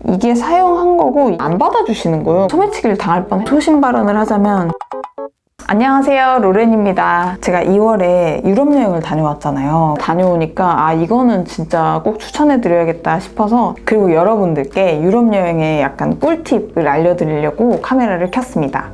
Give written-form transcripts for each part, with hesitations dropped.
이게 사용한 거고 안 받아주시는 거예요. 소매치기를 당할 뻔해. 소신 발언을 하자면, 안녕하세요, 로렌입니다. 제가 2월에 유럽 여행을 다녀왔잖아요. 다녀오니까 이거는 진짜 꼭 추천해드려야겠다 싶어서, 그리고 여러분들께 유럽 여행의 약간 꿀팁을 알려드리려고 카메라를 켰습니다.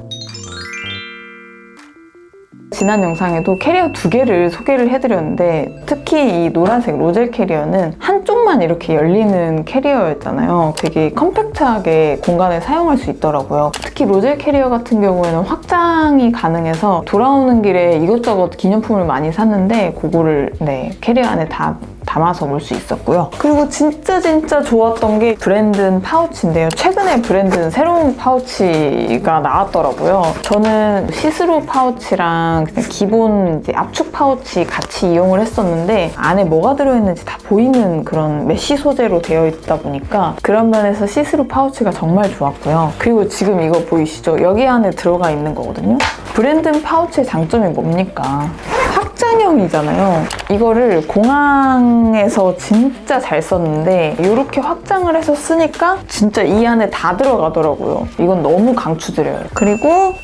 지난 영상에도 캐리어 2개를 소개를 해드렸는데, 특히 이 노란색 로젤 캐리어는 한쪽만 이렇게 열리는 캐리어였잖아요. 되게 컴팩트하게 공간에 사용할 수 있더라고요. 특히 로젤 캐리어 같은 경우에는 확장이 가능해서 돌아오는 길에 이것저것 기념품을 많이 샀는데 그거를 캐리어 안에 다 담아서 올 수 있었고요. 그리고 진짜 좋았던 게 브랜든 파우치인데요. 최근에 브랜든 새로운 파우치가 나왔더라고요. 저는 시스루 파우치랑 그냥 기본 이제 압축 파우치 같이 이용을 했었는데, 안에 뭐가 들어있는지 다 보이는 그런 메쉬 소재로 되어 있다 보니까 그런 면에서 시스루 파우치가 정말 좋았고요. 그리고 지금 이거 보이시죠? 여기 안에 들어가 있는 거거든요. 브랜든 파우치의 장점이 뭡니까? 확장형이잖아요. 이거를 공항에서 진짜 잘 썼는데 이렇게 확장을 해서 쓰니까 진짜 이 안에 다 들어가더라고요. 이건 너무 강추드려요. 그리고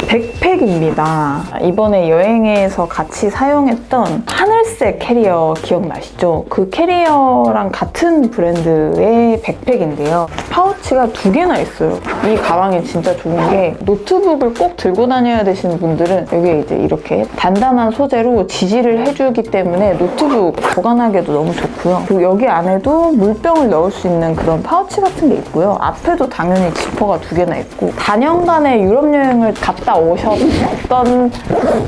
백팩입니다. 이번에 여행에서 같이 사용했던 하늘색 캐리어 기억나시죠? 그 캐리어랑 같은 브랜드의 백팩인데요. 파우치가 2개나 있어요. 이 가방이 진짜 좋은 게, 노트북을 꼭 들고 다녀야 되시는 분들은 여기에 이제 이렇게 단단한 소재로 지지를 해주기 때문에 노트북 보관하기에도 너무 좋고요. 그리고 여기 안에도 물병을 넣을 수 있는 그런 파우치 같은 게 있고요. 앞에도 당연히 지퍼가 2개나 있고, 단연간에 유럽 여행을 갔다 오셨던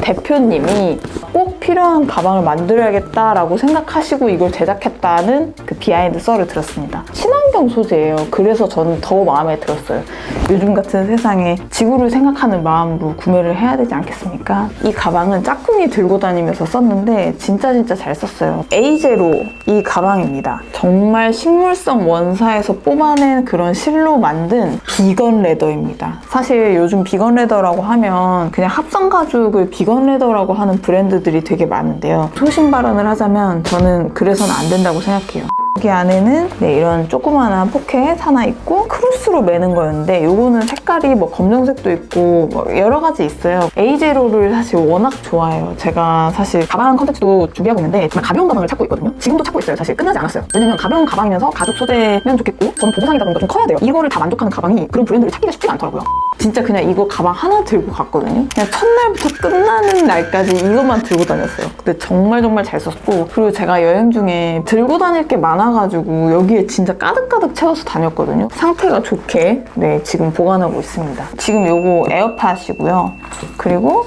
대표님이 꼭 필요한 가방을 만들어야겠다라고 생각하시고 이걸 제작했다는 그 비하인드 썰을 들었습니다. 친환경 소재예요. 그래서 저는 더 마음에 들었어요. 요즘 같은 세상에 지구를 생각하는 마음으로 구매를 해야 되지 않겠습니까? 이 가방은 짝꿍이 들고 다니면서 썼는데 진짜 잘 썼어요. 에이제로 이 가방입니다. 정말 식물성 원사에서 뽑아낸 그런 실로 만든 비건 레더입니다. 사실 요즘 비건 레더라고 하면 그냥 합성 가죽을 비건 레더라고 하는 브랜드들이 되게 많은데요. 소신 발언을 하자면 저는 그래서는 안 된다고 생각해요. 여기 안에는 이런 조그마한 포켓 하나 있고 크로스로 매는 거였는데, 요거는 색깔이 뭐 검정색도 있고 뭐 여러 가지 있어요. 에이제로를 사실 워낙 좋아해요. 제가 사실 가방 컨텐츠도 준비하고 있는데 정말 가벼운 가방을 찾고 있거든요. 지금도 찾고 있어요. 사실 끝나지 않았어요. 왜냐면 가벼운 가방이면서 가죽 소재면 좋겠고, 저는 보부상이다 보니까 좀 커야 돼요. 이거를 다 만족하는 가방이 그런 브랜드를 찾기가 쉽지가 않더라고요. 진짜 그냥 이거 가방 하나 들고 갔거든요. 그냥 첫날부터 끝나는 날까지 이것만 들고 다녔어요. 근데 정말 잘 썼고, 그리고 제가 여행 중에 들고 다닐 게 많아가지고 여기에 진짜 가득 채워서 다녔거든요. 상태가 좋게 지금 보관하고 있습니다. 지금 요거 에어팟이고요. 그리고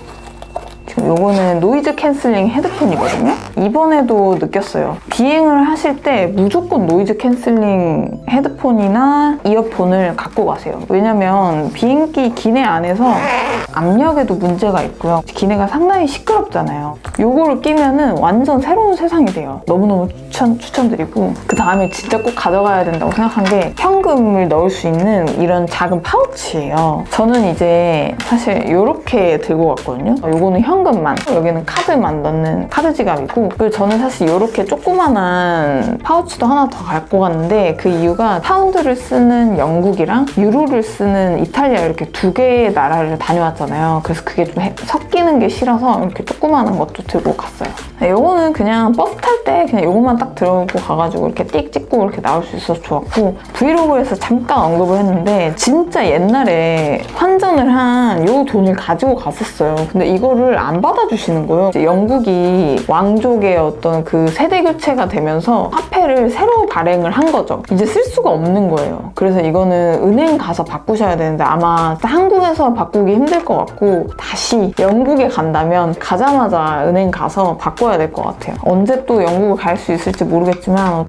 지금 요거는 노이즈 캔슬링 헤드폰이거든요. 이번에도 느꼈어요. 비행을 하실 때 무조건 노이즈 캔슬링 헤드폰이나 이어폰을 갖고 가세요. 왜냐면 비행기 기내 안에서 압력에도 문제가 있고요. 기내가 상당히 시끄럽잖아요. 요거를 끼면은 완전 새로운 세상이 돼요. 너무너무 추천드리고, 그 다음에 진짜 꼭 가져가야 된다고 생각한 게 현금을 넣을 수 있는 이런 작은 파우치예요. 저는 이제 사실 이렇게 들고 갔거든요. 요거는 현금만, 여기는 카드만 넣는 카드 지갑이고, 그리고 저는 사실 이렇게 조그만한 파우치도 하나 더 갖고 갔는데, 그 이유가 파운드를 쓰는 영국이랑 유로를 쓰는 이탈리아 이렇게 2개의 나라를 다녀왔잖아요. 그래서 그게 좀 섞이는 게 싫어서 이렇게 조그만한 것도 들고 갔어요. 요거는 그냥 버스 탈 때 그냥 요것만 딱 들고 가가지고 이렇게 띡 찍고 이렇게 나올 수 있어서 좋았고, 브이로그에서 잠깐 언급을 했는데 진짜 옛날에 환전을 한 요 돈을 가지고 갔었어요. 근데 이거를 안 받아주시는 거예요. 이제 영국이 왕족의 어떤 그 세대 교체가 되면서 화폐를 새로 발행을 한 거죠. 이제 쓸 수가 없는 거예요. 그래서 이거는 은행 가서 바꾸셔야 되는데 아마 한국에서 바꾸기 힘들 것 같고, 다시 영국에 간다면 가자마자 은행 가서 바꿔야 될 것 같아요. 언제 또 영국을 갈 수 있을지 모르겠지만.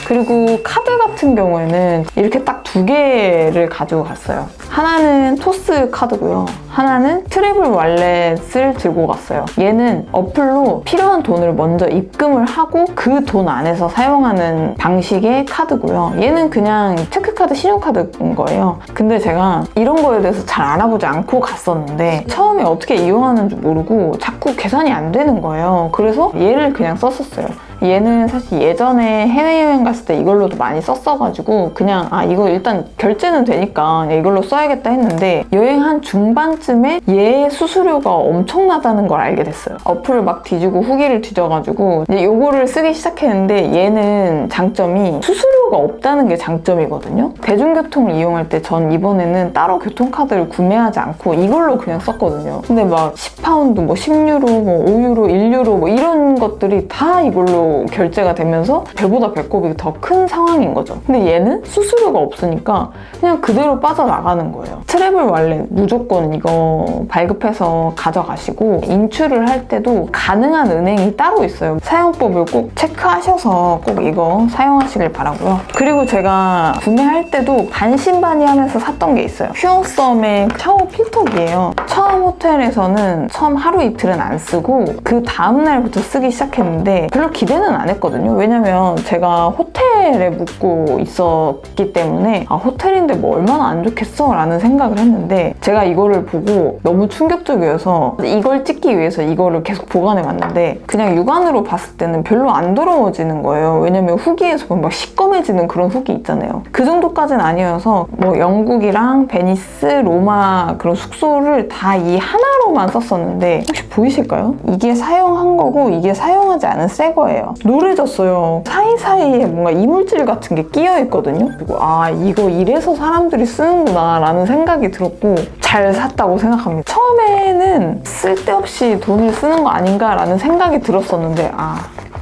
그리고 카드 같은 경우에는 이렇게 딱 2개를 가지고 갔어요. 하나는 토스 카드고요. 하나는 트래블 월렛을 들고 갔어요. 얘는 어플로 필요한 돈을 먼저 입금을 하고 그 돈 안에서 사용하는 방식의 카드고요. 얘는 그냥 체크카드, 신용카드인 거예요. 근데 제가 이런 거에 대해서 잘 알아보지 않고 갔었는데 처음에 어떻게 이용하는지 모르고 자꾸 계산이 안 되는 거예요. 그래서 얘를 그냥 썼었어요. 얘는 사실 예전에 해외여행 갔을 때 이걸로도 많이 썼어가지고 그냥 이거 일단 결제는 되니까 이걸로 써야겠다 했는데 여행 한 중반쯤에 얘 수수료가 엄청나다는 걸 알게 됐어요. 어플을 막 뒤지고 후기를 뒤져가지고 이제 요거를 쓰기 시작했는데 얘는 장점이 수수료가 없다는 게 장점이거든요. 대중교통을 이용할 때 전 이번에는 따로 교통카드를 구매하지 않고 이걸로 그냥 썼거든요. 근데 막 10파운드, 뭐 10유로, 뭐 5유로, 1유로 뭐 이런 것들이 다 이걸로 결제가 되면서 배보다 배꼽이 더 큰 상황인 거죠. 근데 얘는 수수료가 없으니까 그냥 그대로 빠져나가는 거예요. 트래블 월렛 무조건 이거 발급해서 가져가시고 인출을 할 때도 가능한 은행이 따로 있어요. 사용법을 꼭 체크하셔서 꼭 이거 사용하시길 바라고요. 그리고 제가 구매할 때도 반신반의하면서 샀던 게 있어요. 퓨어썸의 샤워 필터기예요. 처음 호텔에서는 처음 하루 이틀은 안 쓰고 그 다음날부터 쓰기 시작했는데 별로 기대는 안 했거든요. 왜냐면 제가 호텔에 묵고 있었기 때문에 호텔인데 뭐 얼마나 안 좋겠어 라는 생각을 했는데 제가 이거를 보고 너무 충격적이어서 이걸 찍기 위해서 이거를 계속 보관해 왔는데 그냥 육안으로 봤을 때는 별로 안 더러워지는 거예요. 왜냐면 후기에서 보면 막 시꺼매지는 그런 후기 있잖아요. 그 정도까지는 아니어서 뭐 영국이랑 베니스, 로마 그런 숙소를 다 이 하나로만 썼었는데 혹시 보이실까요? 이게 사용한 거고 이게 사용하지 않은 새 거예요. 노래졌어요. 사이사이에 뭔가 이물질 같은 게 끼어 있거든요. 그리고 이거 이래서 사람들이 쓰는구나 라는 생각이 들었고 잘 샀다고 생각합니다. 처음에는 쓸데없이 돈을 쓰는 거 아닌가 라는 생각이 들었었는데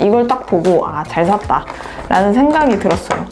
이걸 딱 보고 잘 샀다 라는 생각이 들었어요.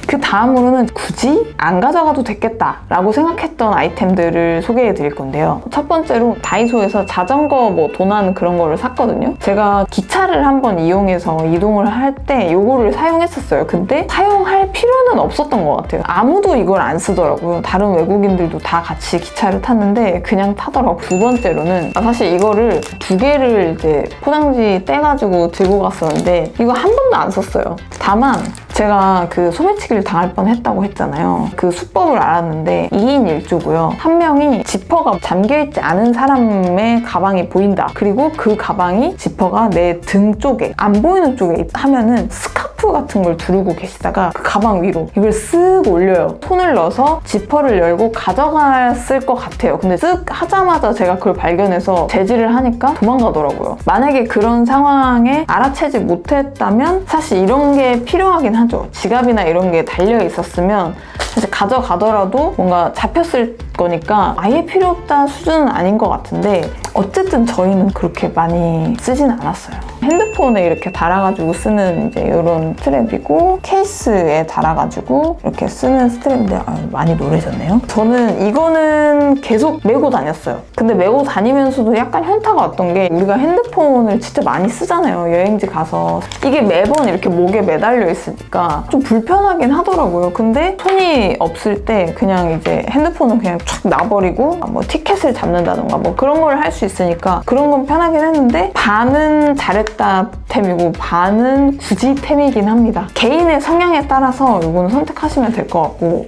그 다음으로는 굳이 안 가져가도 됐겠다 라고 생각했던 아이템들을 소개해 드릴 건데요. 첫 번째로 다이소에서 자전거 뭐 도난 그런 거를 샀거든요. 제가 기차를 한번 이용해서 이동을 할 때 요거를 사용했었어요. 근데 사용할 필요는 없었던 것 같아요. 아무도 이걸 안 쓰더라고요. 다른 외국인들도 다 같이 기차를 탔는데 그냥 타더라고요. 두 번째로는 사실 이거를 두 개를 이제 포장지 떼가지고 들고 갔었는데 이거 한 번도 안 썼어요. 다만 제가 그 소매치기를 당할 뻔했다고 했잖아요. 그 수법을 알았는데 2인 1조고요. 한 명이 지퍼가 잠겨있지 않은 사람의 가방이 보인다. 그리고 그 가방이 지퍼가 내 등 쪽에 안 보이는 쪽에 하면은 스카프 같은 걸 두르고 계시다가 그 가방 위로 이걸 쓱 올려요. 손을 넣어서 지퍼를 열고 가져갔을 것 같아요. 근데 쓱 하자마자 제가 그걸 발견해서 제지를 하니까 도망가더라고요. 만약에 그런 상황에 알아채지 못했다면 사실 이런 게 필요하긴 하죠. 지갑이나 이런 게 달려 있었으면 사실 가져가더라도 뭔가 잡혔을 거니까 아예 필요 없다 수준은 아닌 것 같은데 어쨌든 저희는 그렇게 많이 쓰진 않았어요. 핸드폰에 이렇게 달아가지고 쓰는 이제 이런 스트랩이고 케이스에 달아가지고 이렇게 쓰는 스트랩인데 많이 노래졌네요. 저는 이거는 계속 메고 다녔어요. 근데 메고 다니면서도 약간 현타가 왔던 게 우리가 핸드폰을 진짜 많이 쓰잖아요. 여행지 가서 이게 매번 이렇게 목에 매달려 있으니까 좀 불편하긴 하더라고요. 근데 손이 없을 때 그냥 이제 핸드폰은 그냥 촥 놔버리고 뭐 티켓을 잡는다던가 뭐 그런 걸 할 수 있으니까 그런 건 편하긴 했는데 반은 잘했다 템이고 반은 굳이 템이긴 합니다. 개인의 성향에 따라서 이거는 선택하시면 될 것 같고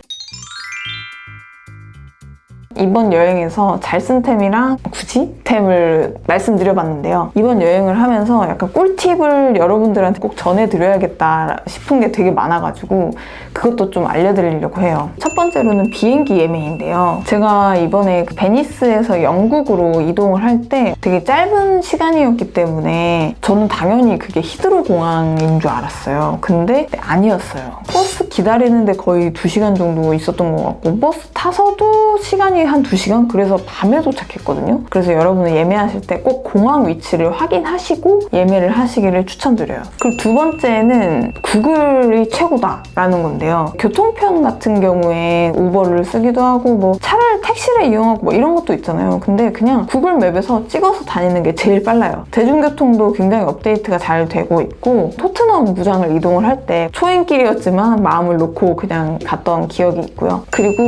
이번 여행에서 잘 쓴 템이랑 굳이 템을 말씀드려봤는데요. 이번 여행을 하면서 약간 꿀팁을 여러분들한테 꼭 전해드려야겠다 싶은 게 되게 많아가지고 그것도 좀 알려드리려고 해요. 첫 번째로는 비행기 예매인데요. 제가 이번에 베니스에서 영국으로 이동을 할 때 되게 짧은 시간이었기 때문에 저는 당연히 그게 히드로 공항인 줄 알았어요. 근데 아니었어요. 버스 기다리는데 거의 2시간 정도 있었던 것 같고 버스 타서도 시간이 한 2시간? 그래서 밤에 도착했거든요. 그래서 여러분은 예매하실 때 꼭 공항 위치를 확인하시고 예매를 하시기를 추천드려요. 그리고 두 번째는 구글이 최고다라는 건데요. 교통편 같은 경우에 우버를 쓰기도 하고 뭐 차라리 택시를 이용하고 뭐 이런 것도 있잖아요. 근데 그냥 구글 맵에서 찍어서 다니는 게 제일 빨라요. 대중교통도 굉장히 업데이트가 잘 되고 있고 토트넘 무장을 이동을 할 때 초행길이었지만 마음을 놓고 그냥 갔던 기억이 있고요. 그리고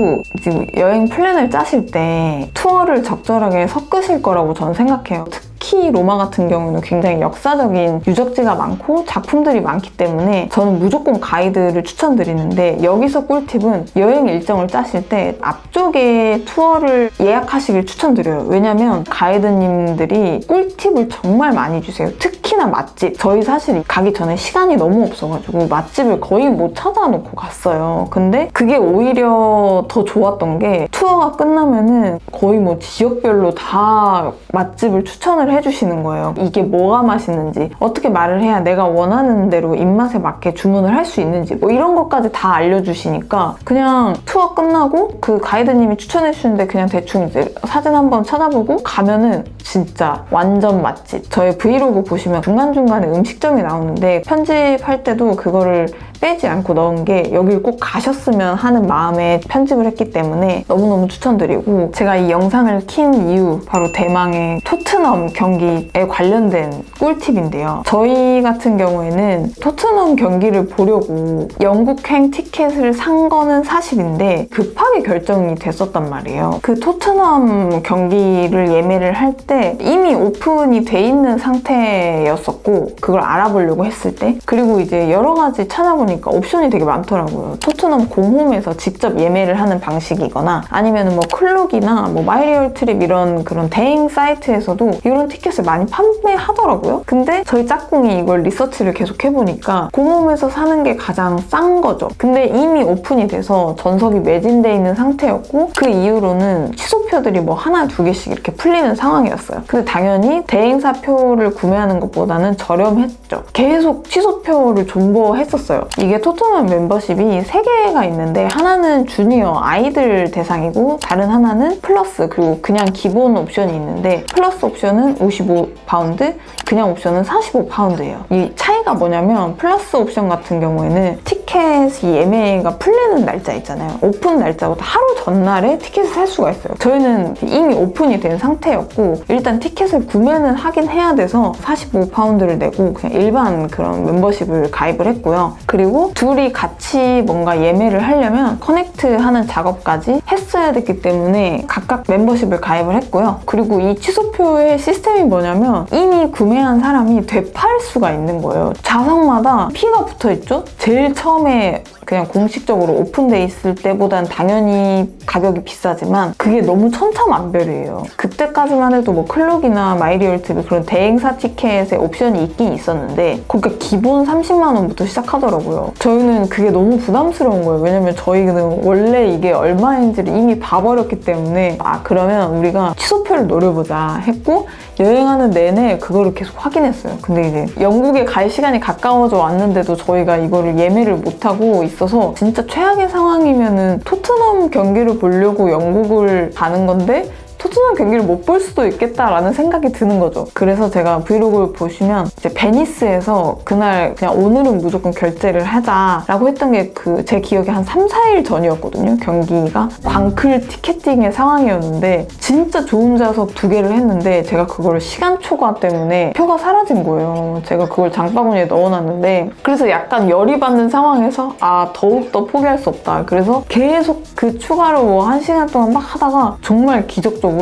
지금 여행 플랜을 짜실 때 투어를 적절하게 섞으실 거라고 저는 생각해요. 특히 특히 로마 같은 경우는 굉장히 역사적인 유적지가 많고 작품들이 많기 때문에 저는 무조건 가이드를 추천드리는데, 여기서 꿀팁은 여행 일정을 짜실 때 앞쪽에 투어를 예약하시길 추천드려요. 왜냐면 가이드님들이 꿀팁을 정말 많이 주세요. 특히나 맛집. 저희 사실 가기 전에 시간이 너무 없어가지고 맛집을 거의 못 찾아놓고 갔어요. 근데 그게 오히려 더 좋았던 게 투어가 끝나면은 거의 뭐 지역별로 다 맛집을 추천을 해주시는 거예요. 이게 뭐가 맛있는지, 어떻게 말을 해야 내가 원하는 대로 입맛에 맞게 주문을 할 수 있는지, 뭐 이런 것까지 다 알려주시니까 그냥 투어 끝나고 그 가이드님이 추천해 주시는데 그냥 대충 이제 사진 한번 찾아보고 가면은 진짜 완전 맛집. 저의 브이로그 보시면 중간중간에 음식점이 나오는데 편집할 때도 그거를 빼지 않고 넣은 게 여길 꼭 가셨으면 하는 마음에 편집을 했기 때문에 너무너무 추천드리고, 제가 이 영상을 킨 이유 바로 대망의 토트넘 경기에 관련된 꿀팁인데요. 저희 같은 경우에는 토트넘 경기를 보려고 영국행 티켓을 산 거는 사실인데 급하게 결정이 됐었단 말이에요. 그 토트넘 경기를 예매를 할 때 이미 오픈이 돼 있는 상태였었고, 그걸 알아보려고 했을 때, 그리고 이제 여러 가지 찾아보니까 옵션이 되게 많더라고요. 토트넘 공홈에서 직접 예매를 하는 방식이거나 아니면 뭐 클룩이나 뭐 마이리얼 트립 이런 그런 대행 사이트에서도 이런 티켓을 많이 판매하더라고요. 근데 저희 짝꿍이 이걸 리서치를 계속 해보니까 공홈에서 사는 게 가장 싼 거죠. 근데 이미 오픈이 돼서 전석이 매진돼 있는 상태였고, 그 이후로는 취소표들이 뭐 하나 두 개씩 이렇게 풀리는 상황이었어요. 근데 당연히 대행사표를 구매하는 것보다는 저렴했죠. 계속 취소표를 존버했었어요. 이게 토트넘 멤버십이 3개가 있는데 하나는 주니어 아이들 대상이고 다른 하나는 플러스, 그리고 그냥 기본 옵션이 있는데 플러스 옵션은 55파운드, 그냥 옵션은 45파운드예요. 이 차이가 뭐냐면 플러스 옵션 같은 경우에는 티켓이 예매가 풀리는 날짜 있잖아요. 오픈 날짜보다 하루 전날에 티켓을 살 수가 있어요. 저희는 이미 오픈이 된 상태였고 일단 티켓을 구매는 하긴 해야 돼서 45파운드를 내고 그냥 일반 그런 멤버십을 가입을 했고요. 그리고 둘이 같이 뭔가 예매를 하려면 커넥트 하는 작업까지 했어야 됐기 때문에 각각 멤버십을 가입을 했고요. 그리고 이 취소표의 시스템이 뭐냐면 이미 구매한 사람이 되팔 수가 있는 거예요. 좌석마다 피가 붙어있죠? 제일 처음에 그냥 공식적으로 오픈돼 있을 때보단 당연히 가격이 비싸지만 그게 너무 천차만별이에요. 그때까지만 해도 뭐 클룩이나 마이리얼TV 그런 대행사 티켓에 옵션이 있긴 있었는데 그러니까 기본 30만 원부터 시작하더라고요. 저희는 그게 너무 부담스러운 거예요. 왜냐면 저희는 원래 이게 얼마인지를 이미 봐버렸기 때문에 그러면 우리가 취소표를 노려보자 했고 여행하는 내내 그거를 계속 확인했어요. 근데 이제 영국에 갈 시간이 가까워져 왔는데도 저희가 이거를 예매를 못하고 있어서 진짜 최악의 상황이면은 토트넘 경기를 보려고 영국을 가는 건데 토트넘 경기를 못 볼 수도 있겠다라는 생각이 드는 거죠. 그래서 제가 브이로그를 보시면 이제 베니스에서 그날 그냥 오늘은 무조건 결제를 하자라고 했던 게 제 기억에 한 3, 4일 전이었거든요. 경기가 광클 티켓팅의 상황이었는데 진짜 좋은 좌석 2개를 했는데 제가 그걸 시간 초과 때문에 표가 사라진 거예요. 제가 그걸 장바구니에 넣어놨는데 그래서 약간 열이 받는 상황에서 더욱더 포기할 수 없다. 그래서 계속 그 추가로 뭐 1시간 동안 막 하다가 정말 기적적으로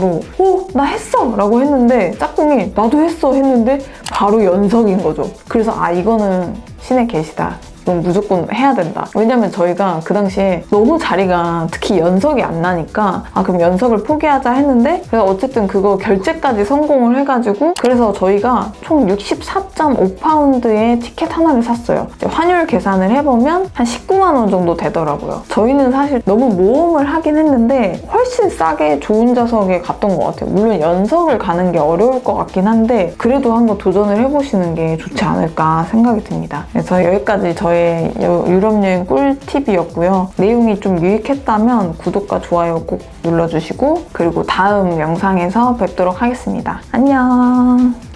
나 했어! 라고 했는데 짝꿍이 나도 했어! 했는데 바로 연석인 거죠. 그래서 이거는 신의 계시다. 이건 무조건 해야 된다. 왜냐면 저희가 그 당시에 너무 자리가 특히 연석이 안 나니까 그럼 연석을 포기하자 했는데 그래서 어쨌든 그거 결제까지 성공을 해가지고 그래서 저희가 총 64.5파운드의 티켓 하나를 샀어요. 환율 계산을 해보면 한 19만 원 정도 되더라고요. 저희는 사실 너무 모험을 하긴 했는데 훨씬 싸게 좋은 좌석에 갔던 것 같아요. 물론 연석을 가는 게 어려울 것 같긴 한데 그래도 한번 도전을 해보시는 게 좋지 않을까 생각이 듭니다. 그래서 여기까지 저의 유럽 여행 꿀팁이었고요. 내용이 좀 유익했다면 구독과 좋아요 꼭 눌러주시고 그리고 다음 영상에서 뵙도록 하겠습니다. 안녕!